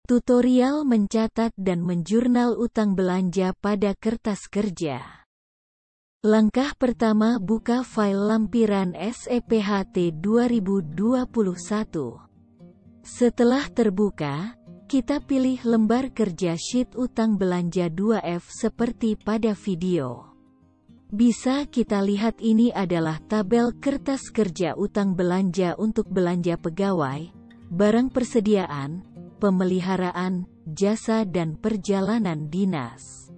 Tutorial mencatat dan menjurnal utang belanja pada kertas kerja. Langkah pertama, buka file lampiran SEPHT 2021. Setelah terbuka, kita pilih lembar kerja sheet utang belanja 2F seperti pada video. Bisa kita lihat ini adalah tabel kertas kerja utang belanja untuk belanja pegawai, barang persediaan, pemeliharaan, jasa dan perjalanan dinas.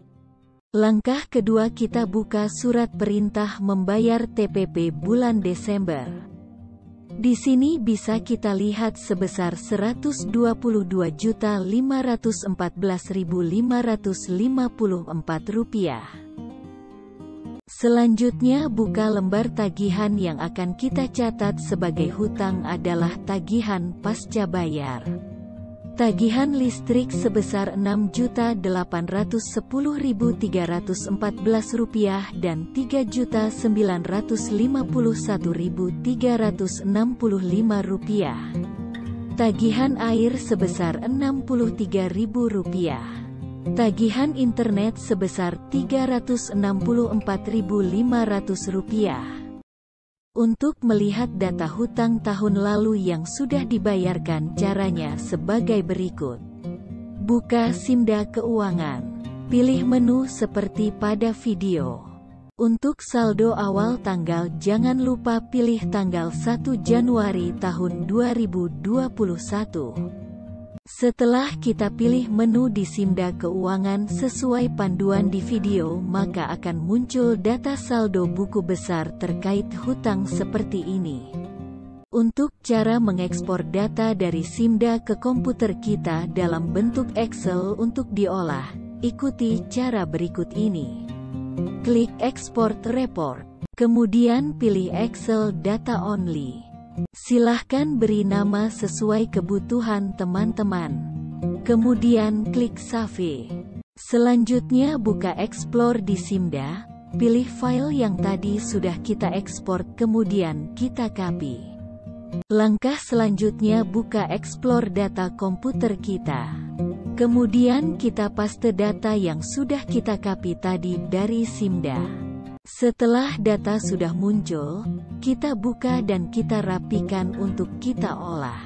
Langkah kedua, kita buka surat perintah membayar TPP bulan Desember. Di sini bisa kita lihat sebesar Rp122.514.554. Selanjutnya, buka lembar tagihan yang akan kita catat sebagai hutang adalah tagihan pasca bayar. Tagihan listrik sebesar Rp6.810.314 dan Rp3.951.365. Tagihan air sebesar Rp63.000. Tagihan internet sebesar Rp364.500. Untuk melihat data hutang tahun lalu yang sudah dibayarkan, caranya sebagai berikut. Buka Simda Keuangan. Pilih menu seperti pada video. Untuk saldo awal tanggal, jangan lupa pilih tanggal 1 Januari tahun 2021. Setelah kita pilih menu di Simda Keuangan sesuai panduan di video, maka akan muncul data saldo buku besar terkait hutang seperti ini. Untuk cara mengekspor data dari Simda ke komputer kita dalam bentuk Excel untuk diolah, ikuti cara berikut ini. Klik Export Report. Kemudian pilih Excel Data Only. Silahkan beri nama sesuai kebutuhan teman-teman. Kemudian klik Save. Selanjutnya buka Explore di Simda. Pilih file yang tadi sudah kita ekspor, kemudian kita copy. Langkah selanjutnya, buka Explore data komputer kita. Kemudian kita paste data yang sudah kita copy tadi dari Simda. Setelah data sudah muncul, kita buka dan kita rapikan untuk kita olah.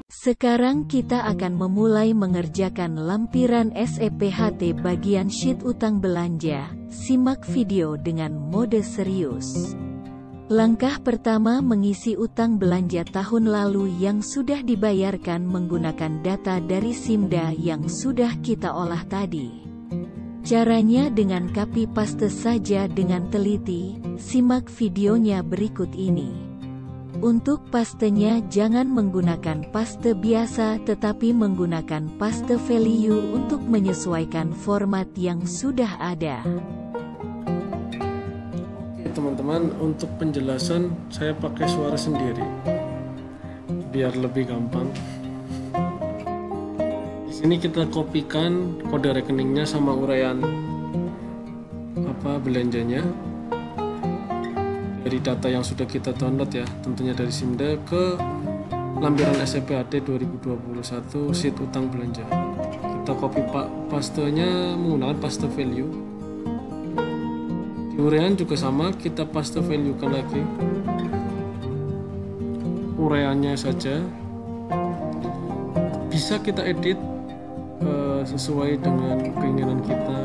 Sekarang kita akan memulai mengerjakan lampiran SEPHT bagian sheet utang belanja. Simak video dengan mode serius. Langkah pertama, mengisi utang belanja tahun lalu yang sudah dibayarkan menggunakan data dari Simda yang sudah kita olah tadi. Caranya dengan copy paste saja dengan teliti. Simak videonya berikut ini. Untuk pastenya jangan menggunakan paste biasa tetapi menggunakan paste value untuk menyesuaikan format yang sudah ada. Teman-teman, untuk penjelasan saya pakai suara sendiri biar lebih gampang. Di sini kita kopikan kode rekeningnya sama uraian belanjanya dari data yang sudah kita download ya, tentunya dari Simda, ke lampiran SEPHT 2021 sheet utang belanja. Kita copy pastenya menggunakan paste value. Uraian juga sama, kita paste value kan lagi uraiannya saja. Bisa kita edit sesuai dengan keinginan kita.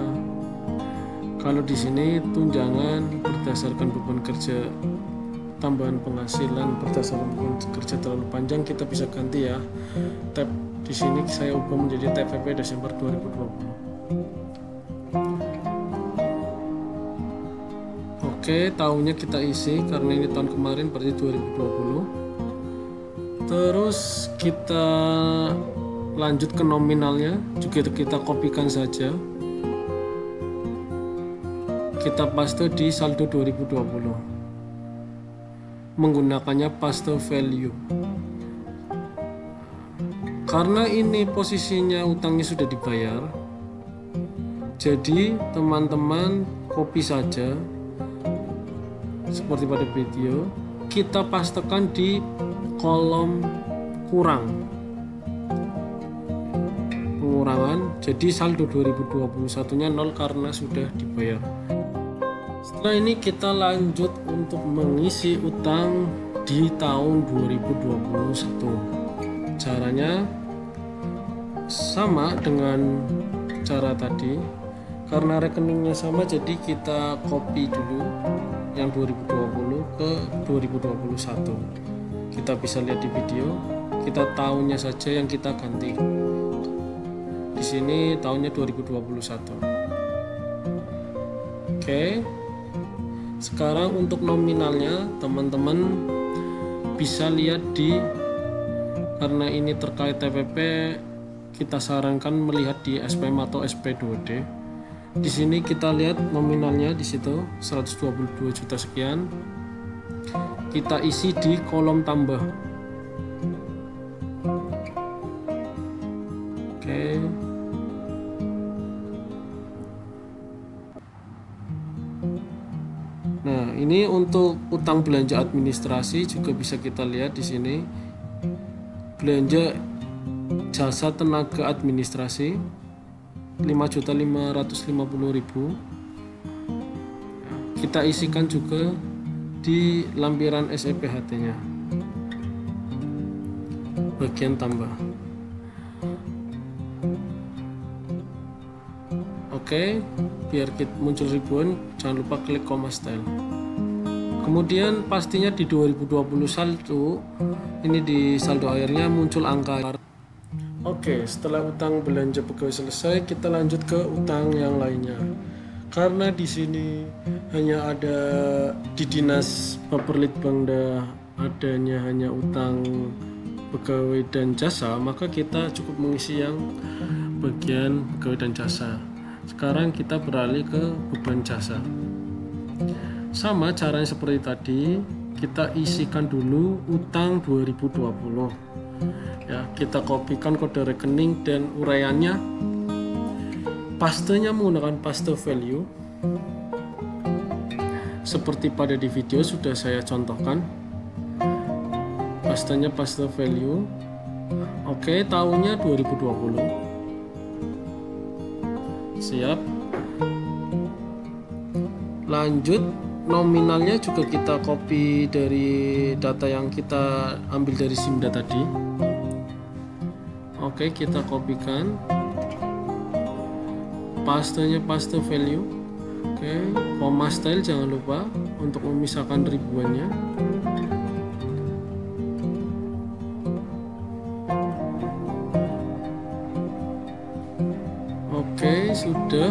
Kalau di sini tunjangan berdasarkan beban kerja, tambahan penghasilan berdasarkan beban kerja terlalu panjang, kita bisa ganti ya. Tab di sini saya ubah menjadi TPP Desember 2020. Oke, tahunnya kita isi karena ini tahun kemarin berarti 2020. Terus kita lanjut ke nominalnya, juga kita kopikan saja. Kita paste di saldo 2020. Menggunakannya paste value. Karena ini posisinya utangnya sudah dibayar, jadi teman-teman copy saja seperti pada video, kita pastekan di kolom pengurangan, jadi saldo 2021 nya 0 karena sudah dibayar. Setelah ini kita lanjut untuk mengisi utang di tahun 2021. Caranya sama dengan cara tadi, karena rekeningnya sama, jadi kita copy dulu yang 2020 ke 2021. Kita bisa lihat di video, kita tahunnya saja yang kita ganti. Di sini tahunnya 2021. Oke. Sekarang untuk nominalnya teman-teman bisa lihat karena ini terkait TPP, kita sarankan melihat di SPM atau SP2D. Di sini kita lihat nominalnya di situ 122 juta sekian. Kita isi di kolom tambah. Oke. Nah, ini untuk utang belanja administrasi juga bisa kita lihat di sini. Belanja jasa tenaga administrasi 5.550.000. Kita isikan juga di lampiran SEPHT-nya, bagian tambah. Oke, biar kita muncul ribuan, jangan lupa klik koma style. Kemudian pastinya di 2020 saldo, ini di saldo akhirnya muncul angka. Oke, setelah utang belanja pegawai selesai, kita lanjut ke utang yang lainnya. Karena di sini hanya ada di Dinas Baperlitbangda adanya hanya utang pegawai dan jasa, maka kita cukup mengisi yang bagian pegawai dan jasa. Sekarang kita beralih ke beban jasa. Sama caranya seperti tadi, kita isikan dulu utang 2020. Ya, kita kopikan kode rekening dan uraiannya. Pastenya menggunakan paste value. Seperti pada di video sudah saya contohkan. Pastenya paste value. Oke, tahunnya 2020. Siap. Lanjut, nominalnya juga kita copy dari data yang kita ambil dari Simda tadi. Oke, kita kopikan. Pastenya paste value. Oke, koma style jangan lupa untuk memisahkan ribuannya. Oke, sudah.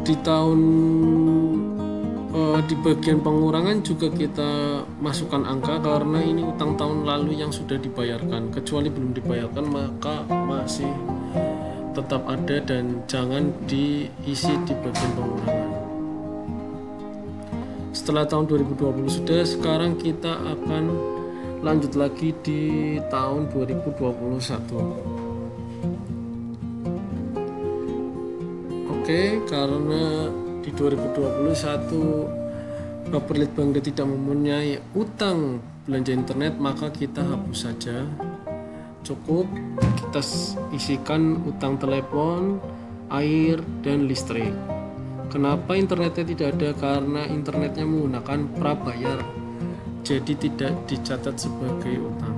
Di tahun di bagian pengurangan juga kita masukkan angka karena ini utang tahun lalu yang sudah dibayarkan. Kecuali belum dibayarkan maka masih tetap ada dan jangan diisi di bagian pengurangan. Setelah tahun 2020 sudah, sekarang kita akan lanjut lagi di tahun 2021. Oke, karena di 2021 Baperlitbangda tidak mempunyai utang belanja internet, maka kita hapus saja. Cukup kita isikan utang telepon, air, dan listrik. Kenapa internetnya tidak ada? Karena internetnya menggunakan prabayar, jadi tidak dicatat sebagai utang.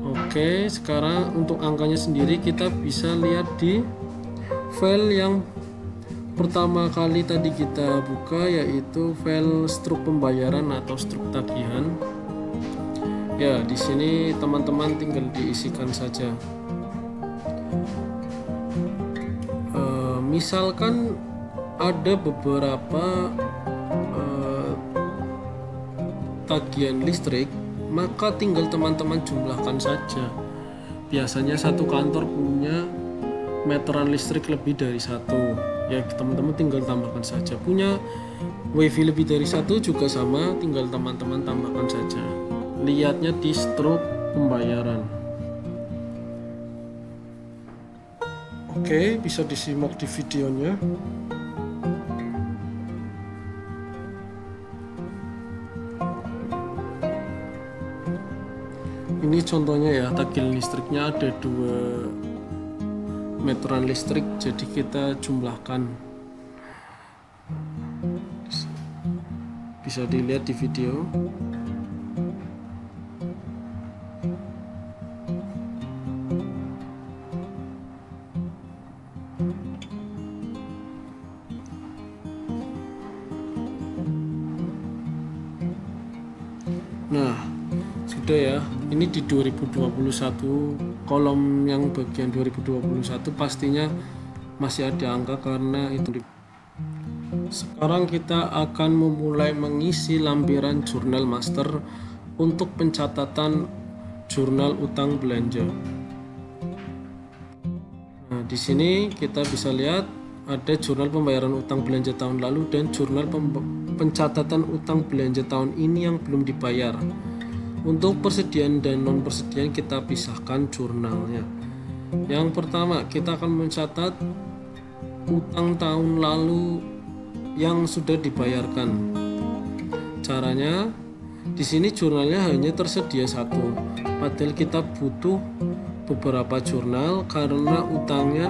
Oke, sekarang untuk angkanya sendiri kita bisa lihat di file yang pertama kali tadi kita buka, yaitu file struk pembayaran atau struk tagihan. Ya, di sini teman-teman tinggal diisikan saja. Misalkan ada beberapa tagihan listrik, maka tinggal teman-teman jumlahkan saja. Biasanya satu kantor punya meteran listrik lebih dari satu. Ya, teman-teman tinggal tambahkan saja. Punya wifi lebih dari satu juga sama, tinggal teman-teman tambahkan saja. Lihatnya di struk pembayaran. Oke, bisa disimak di videonya. Ini contohnya ya, tagih listriknya ada 2 meteran listrik, jadi kita jumlahkan. Bisa dilihat di video. Nah, sudah ya. Ini di 2021, kolom yang bagian 2021 pastinya masih ada angka karena itu. Sekarang kita akan memulai mengisi lampiran jurnal master untuk pencatatan jurnal utang belanja. Nah, di sini kita bisa lihat ada jurnal pembayaran utang belanja tahun lalu dan jurnal pencatatan utang belanja tahun ini yang belum dibayar. Untuk persediaan dan non persediaan kita pisahkan jurnalnya. Yang pertama, kita akan mencatat utang tahun lalu yang sudah dibayarkan. Caranya, di sini jurnalnya hanya tersedia 1, padahal kita butuh beberapa jurnal karena utangnya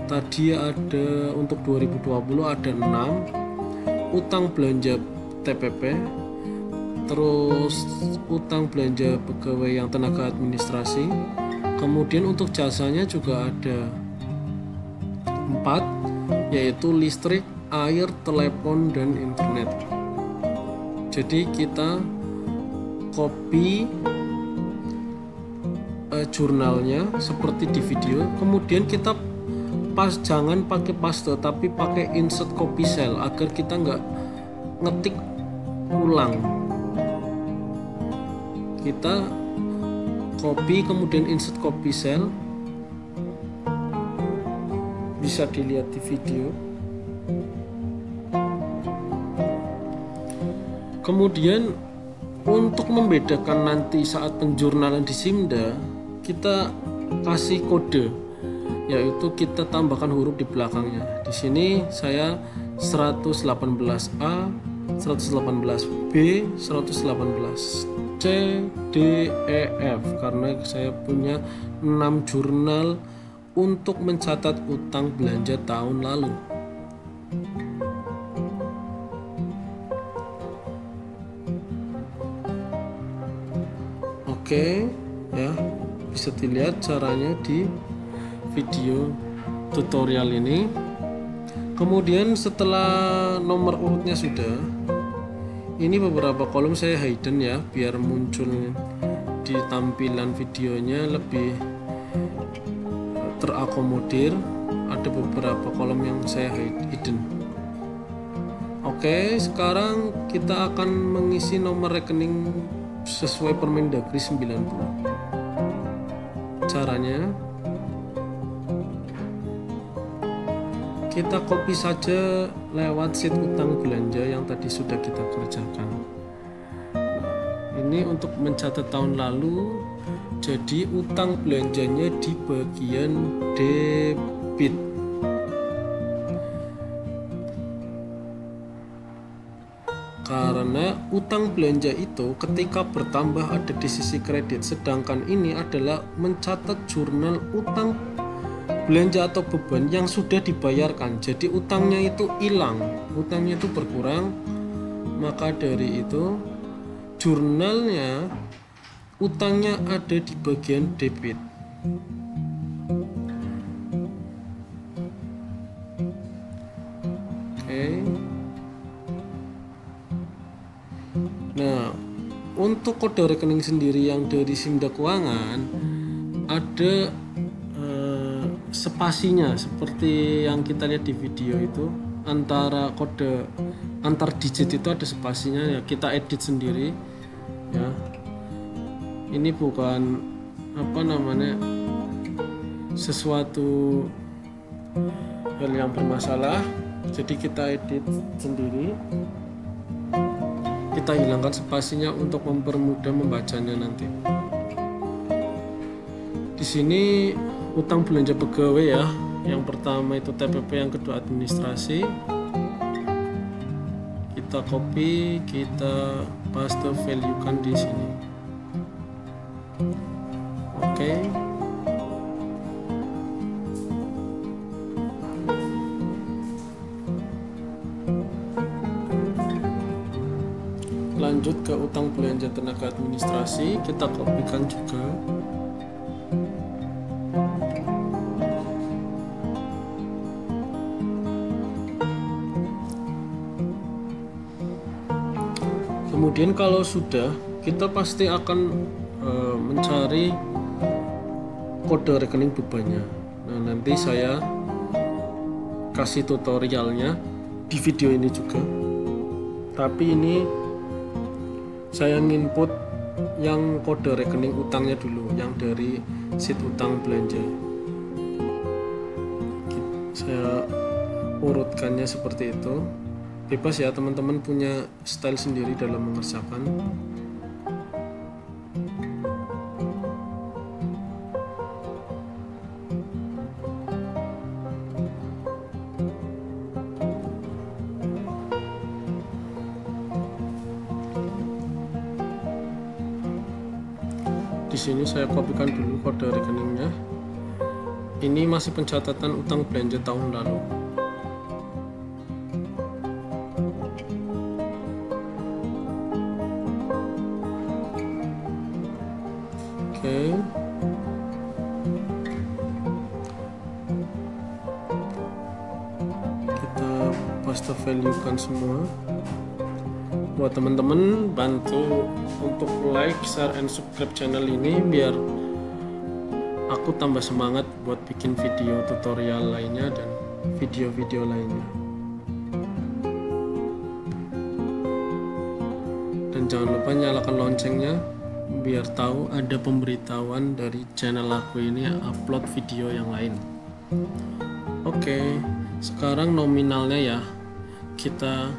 tadi ada untuk 2020 ada 6, utang belanja TPP, terus utang belanja pegawai yang tenaga administrasi, kemudian untuk jasanya juga ada 4, yaitu listrik, air, telepon, dan internet. Jadi kita copy jurnalnya seperti di video, kemudian kita jangan pakai paste tapi pakai insert copy cell agar kita nggak ngetik ulang. Kita copy kemudian insert copy cell, bisa dilihat di video. Kemudian untuk membedakan nanti saat penjurnalan di Simda, kita kasih kode, yaitu kita tambahkan huruf di belakangnya. Di sini saya 118A, 118B, 118C, D, E, F karena saya punya 6 jurnal untuk mencatat utang belanja tahun lalu. Oke, ya, bisa dilihat caranya di video tutorial ini. Kemudian setelah nomor urutnya sudah, ini beberapa kolom saya hidden ya, biar muncul di tampilan videonya lebih terakomodir. Ada beberapa kolom yang saya hidden. Oke, sekarang kita akan mengisi nomor rekening sesuai Permendagri 90. Caranya, kita copy saja lewat sheet utang belanja yang tadi sudah kita kerjakan. Ini untuk mencatat tahun lalu, jadi utang belanjanya di bagian debit. Karena utang belanja itu ketika bertambah ada di sisi kredit, sedangkan ini adalah mencatat jurnal utang belanja atau beban yang sudah dibayarkan. Jadi utangnya itu hilang, utangnya itu berkurang. Maka dari itu jurnalnya utangnya ada di bagian debit. Oke. Nah, untuk kode rekening sendiri yang dari Simda Keuangan ada spasinya seperti yang kita lihat di video itu. Antara kode antar digit itu ada spasinya ya, kita edit sendiri ya. Ini bukan sesuatu hal yang bermasalah, jadi kita edit sendiri, kita hilangkan spasinya untuk mempermudah membacanya nanti. Di sini utang belanja pegawai ya, yang pertama itu TPP, yang kedua administrasi. Kita copy, kita paste, value kan di sini. Lanjut ke utang belanja tenaga administrasi, kita kopikan juga. Kemudian kalau sudah, kita pasti akan mencari kode rekening bebannya. Nah, nanti saya kasih tutorialnya di video ini juga. Tapi ini saya nginput yang kode rekening utangnya dulu, yang dari sheet utang belanja. Saya urutkannya seperti itu. Bebas ya, teman-teman punya style sendiri dalam mengerjakan. Di sini saya kopikan dulu kode rekeningnya. Ini masih pencatatan utang belanja tahun lalu. Oke. Kita paste value kan semua. Buat teman-teman, bantu untuk like, share, and subscribe channel ini biar aku tambah semangat buat bikin video tutorial lainnya dan video-video lainnya. Dan jangan lupa nyalakan loncengnya biar tahu ada pemberitahuan dari channel aku ini upload video yang lain. Oke, sekarang nominalnya ya kita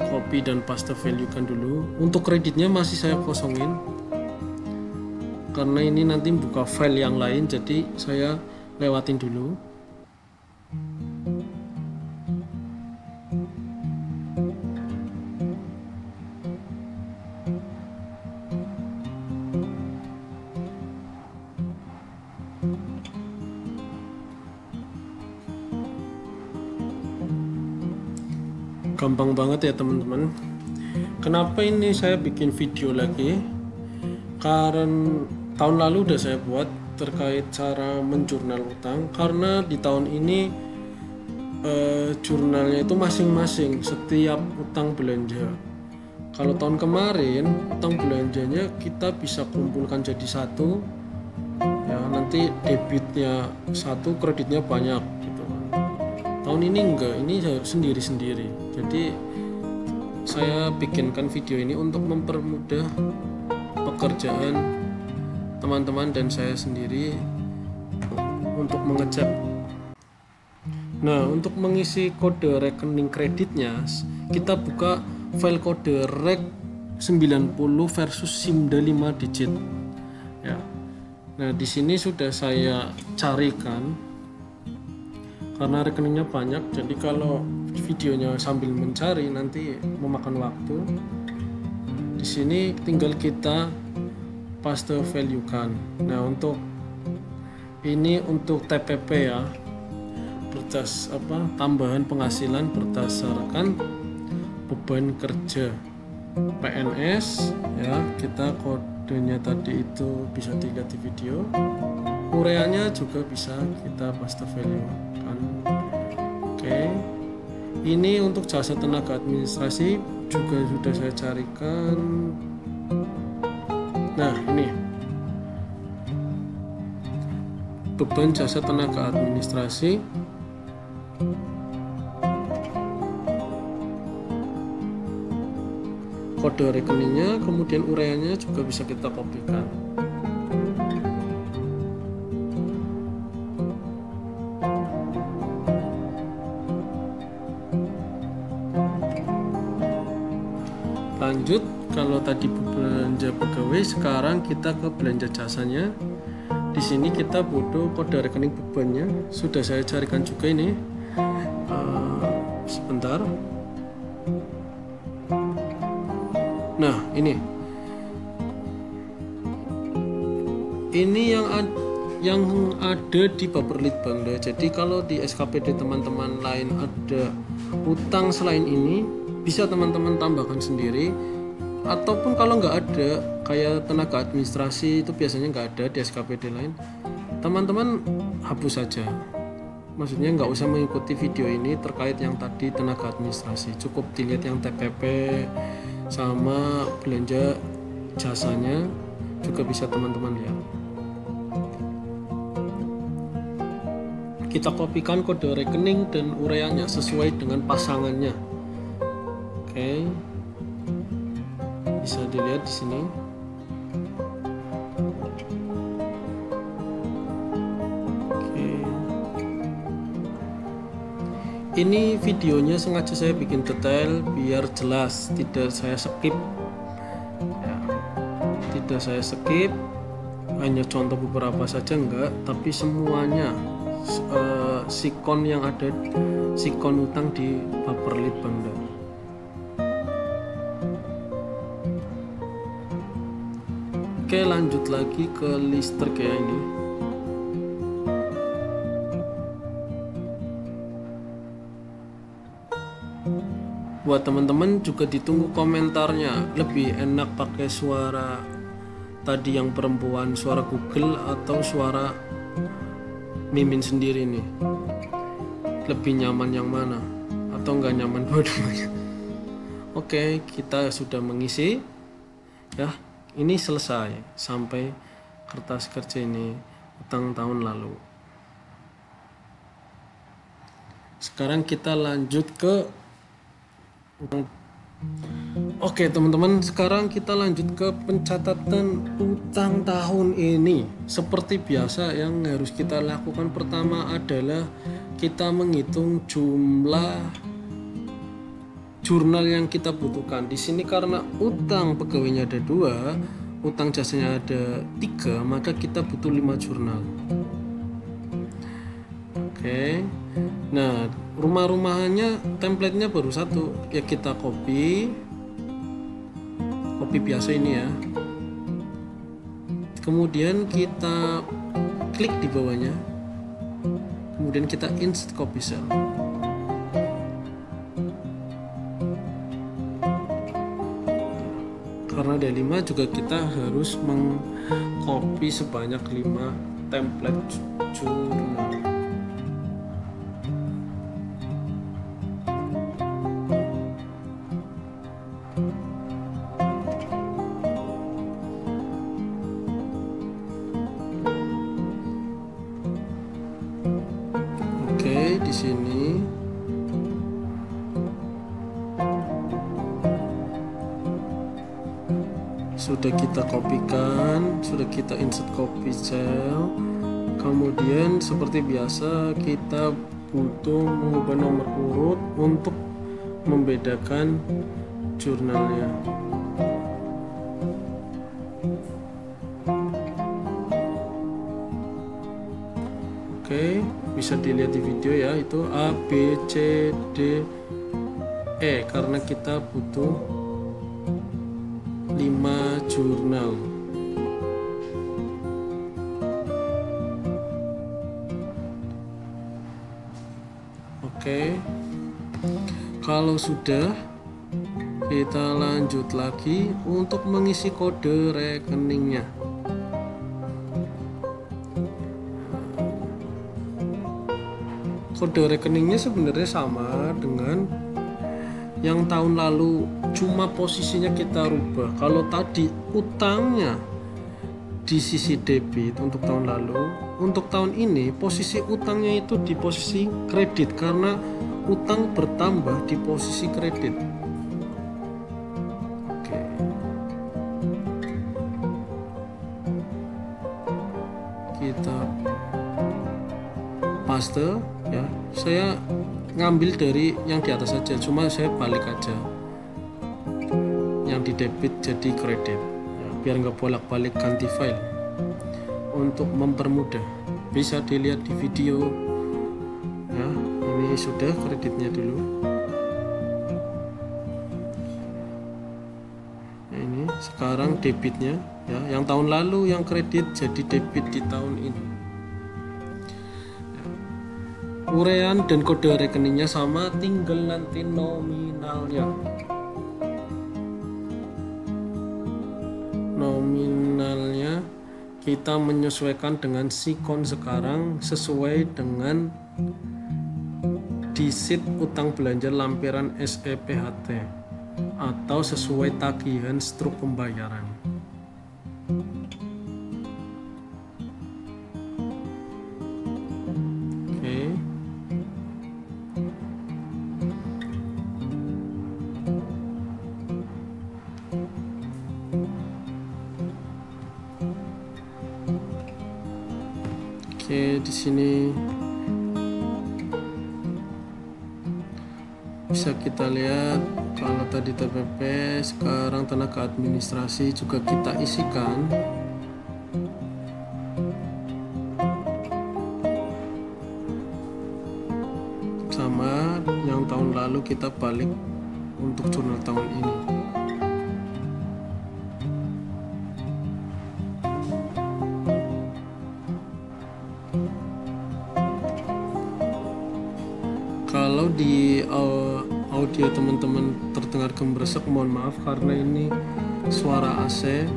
copy dan paste value kan dulu. Untuk kreditnya masih saya kosongin karena ini nanti buka file yang lain, jadi saya lewatin dulu. Gampang banget ya teman-teman. Kenapa ini saya bikin video lagi? Karena tahun lalu udah saya buat terkait cara menjurnal utang, karena di tahun ini jurnalnya itu masing-masing setiap utang belanja. Kalau tahun kemarin utang belanjanya kita bisa kumpulkan jadi satu, ya nanti debitnya satu, kreditnya banyak gitu. Tahun ini enggak, ini sendiri-sendiri. Jadi saya bikinkan video ini untuk mempermudah pekerjaan teman-teman dan saya sendiri untuk mengecek. Nah, untuk mengisi kode rekening kreditnya, kita buka file kode rek 90 versus SIMDA 5 digit. Ya. Nah, di sini sudah saya carikan. Karena rekeningnya banyak, jadi kalau videonya sambil mencari nanti memakan waktu. Di sini tinggal kita paste value kan. Nah, untuk ini untuk TPP ya, tambahan penghasilan berdasarkan beban kerja PNS ya. Kita kodenya tadi itu bisa dilihat di video. Ureanya juga bisa kita paste value kan. Oke. Ini untuk jasa tenaga administrasi juga sudah saya carikan. Nah, ini beban jasa tenaga administrasi. Kode rekeningnya, kemudian ureanya juga bisa kita kopikan. Lanjut, kalau tadi belanja pegawai, sekarang kita ke belanja jasanya. Di sini kita butuh kode rekening bebannya. Sudah saya carikan juga ini. Sebentar. Nah, ini yang ada di Baperlit Bangda. Jadi kalau di SKPD teman-teman lain ada utang selain ini, bisa teman-teman tambahkan sendiri, ataupun kalau nggak ada kayak tenaga administrasi itu biasanya nggak ada di SKPD lain, teman-teman hapus saja. Maksudnya nggak usah mengikuti video ini terkait yang tadi tenaga administrasi, cukup dilihat yang TPP sama belanja jasanya juga bisa teman-teman lihat. Kita kopikan kode rekening dan uraiannya sesuai dengan pasangannya. Oke. Bisa dilihat di sini. Oke. Ini videonya sengaja saya bikin detail biar jelas, tidak saya skip. Ya, tidak saya skip, hanya contoh beberapa saja enggak, tapi semuanya sikon yang ada, sikon utang di Baperlit Bangda. Oke, lanjut lagi ke listrik ya ini. Buat teman-teman juga ditunggu komentarnya, lebih enak pakai suara tadi yang perempuan, suara Google atau suara Mimin sendiri nih, lebih nyaman yang mana, atau nggak nyaman dua-duanya? Oke, kita sudah mengisi ya, ini selesai sampai kertas kerja ini utang tahun lalu. Sekarang kita lanjut ke utang. Oke teman-teman, sekarang kita lanjut ke pencatatan utang tahun ini. Seperti biasa yang harus kita lakukan pertama adalah kita menghitung jumlah jurnal yang kita butuhkan. Di sini karena utang pegawainya ada 2, utang jasanya ada 3, maka kita butuh 5 jurnal. Oke. Nah, rumah-rumahannya template-nya baru 1, ya kita copy biasa ini ya. Kemudian kita klik di bawahnya. Kemudian kita insert copy cell. Karena ada 5 juga kita harus mengcopy sebanyak 5 template jurnal. Di sini sudah kita kopikan, sudah kita insert copy cell. Kemudian seperti biasa kita butuh mengubah nomor urut untuk membedakan jurnalnya. Oke, bisa dilihat di video ya, itu A, B, C, D, E karena kita butuh 5 jurnal. Oke, kalau sudah, kita lanjut lagi untuk mengisi kode rekeningnya. Kode rekeningnya sebenarnya sama dengan yang tahun lalu, cuma posisinya kita rubah. Kalau tadi utangnya di sisi debit untuk tahun lalu, untuk tahun ini posisi utangnya itu di posisi kredit karena utang bertambah di posisi kredit. Oke. Kita paste ya, saya ngambil dari yang di atas saja, cuma saya balik aja yang di debit jadi kredit ya, biar nggak bolak-balik ganti file. Untuk mempermudah bisa dilihat di video ya, ini sudah kreditnya dulu ya, ini sekarang debitnya ya, yang tahun lalu yang kredit jadi debit di tahun ini. Urean dan kode rekeningnya sama, tinggal nanti nominalnya. Nominalnya kita menyesuaikan dengan sikon sekarang sesuai dengan disit utang belanja lampiran SEPHT atau sesuai tagihan struk pembayaran. Oke, di sini bisa kita lihat kalau tadi TPP, sekarang tenaga administrasi juga kita isikan. Sama yang tahun lalu kita balik untuk jurnal tahun ini. Kalau di audio teman-teman terdengar gemeresek, mohon maaf karena ini suara AC.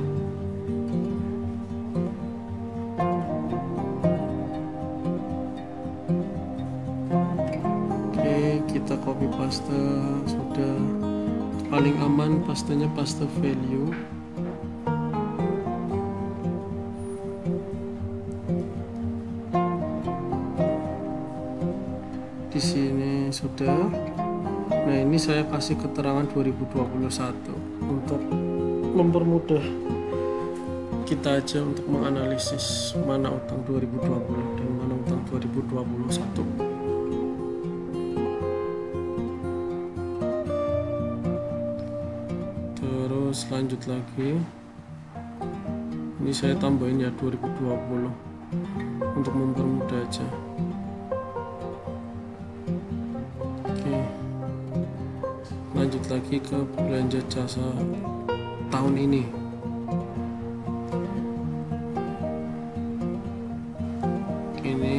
Oke, kita copy paste. Sudah paling aman pastenya paste value. Di sini sudah. Nah, ini saya kasih keterangan 2021 untuk mempermudah kita aja untuk menganalisis mana utang 2020 dan mana utang 2021. Terus lanjut lagi. Ini saya tambahin ya 2020 untuk mempermudah aja. Lanjut lagi ke belanja jasa tahun ini. Ini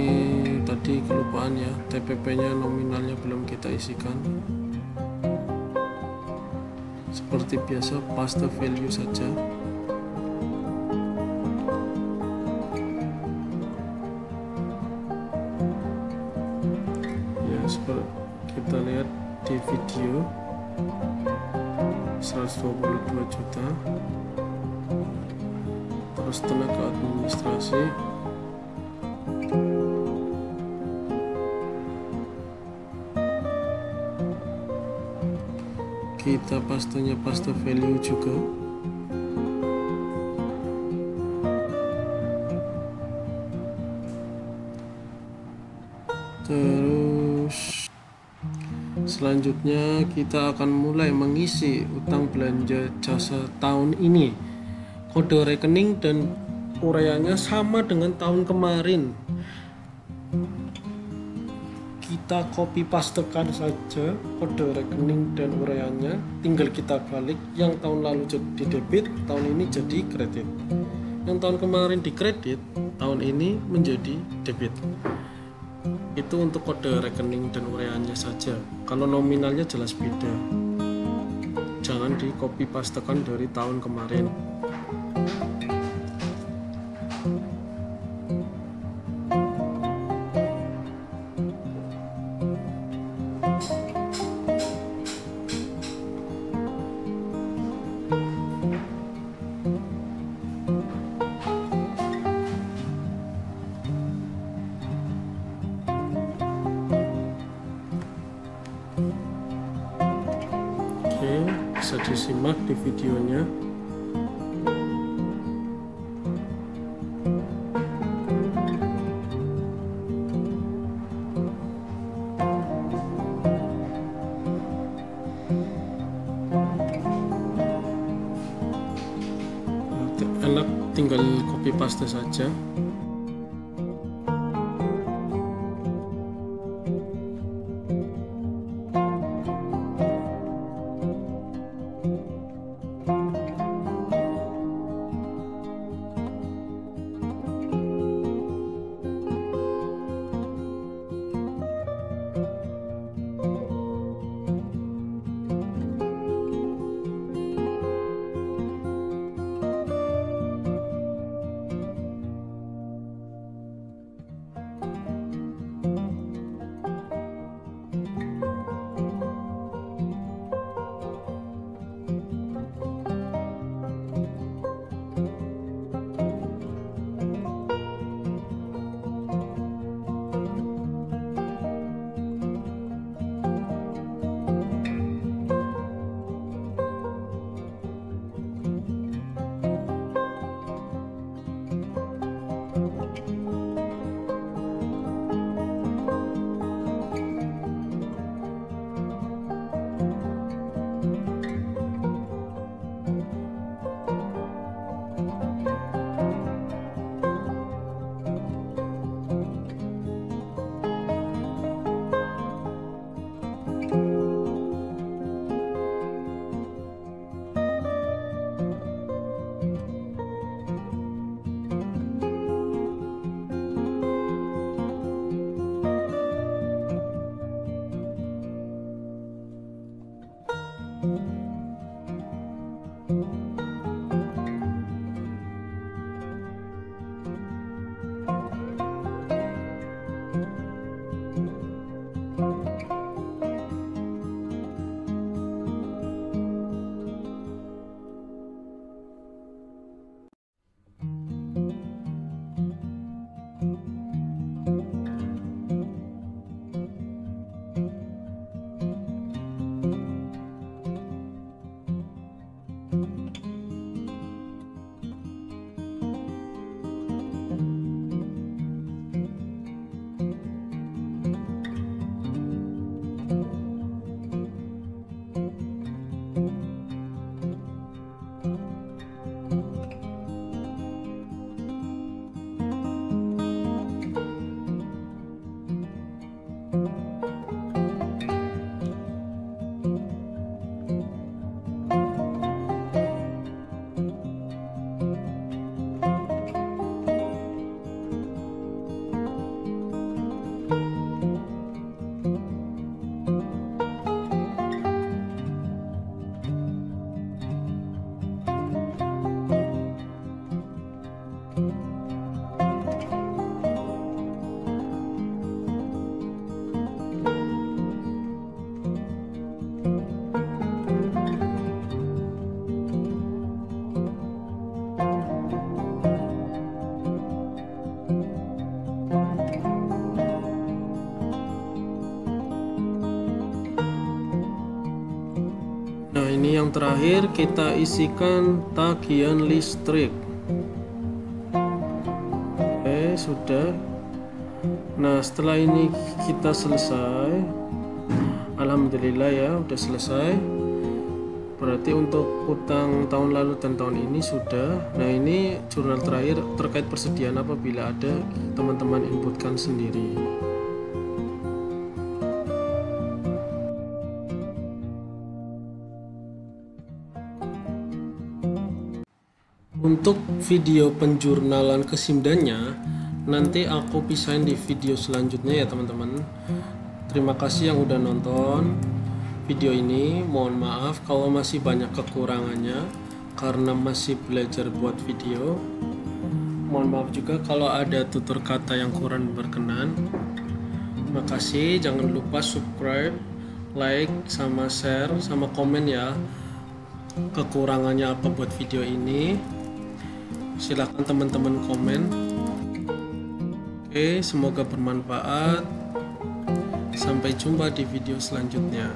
tadi kelupaan ya, TPP-nya nominalnya belum kita isikan. Seperti biasa paste value saja. Ya, seperti kita lihat di video 122 juta. Terus tenaga administrasi kita pastenya paste value juga. Terus selanjutnya kita akan mulai mengisi utang belanja jasa tahun ini. Kode rekening dan uraiannya sama dengan tahun kemarin. Kita copy pastekan saja kode rekening dan uraiannya, tinggal kita balik. Yang tahun lalu jadi debit, tahun ini jadi kredit. Yang tahun kemarin di kredit, tahun ini menjadi debit. Itu untuk kode rekening dan uraiannya saja. Kalau nominalnya jelas beda. Jangan di copy pastekan dari tahun kemarin. Bisa disimak di videonya. Enak, tinggal copy paste saja. Nah, ini yang terakhir kita isikan tagihan listrik. Oke, sudah. Nah, setelah ini kita selesai. Alhamdulillah ya, udah selesai. Berarti untuk utang tahun lalu dan tahun ini sudah. Nah, ini jurnal terakhir terkait persediaan apabila ada, teman-teman inputkan sendiri. Untuk video penjurnalan kesimdannya nanti aku pisahin di video selanjutnya ya teman-teman. Terima kasih yang udah nonton video ini. Mohon maaf kalau masih banyak kekurangannya karena masih belajar buat video. Mohon maaf juga kalau ada tutur kata yang kurang berkenan. Terima kasih, jangan lupa subscribe, like, sama share, sama komen ya kekurangannya apa buat video ini. Silahkan teman-teman komen. Oke, semoga bermanfaat. Sampai jumpa di video selanjutnya.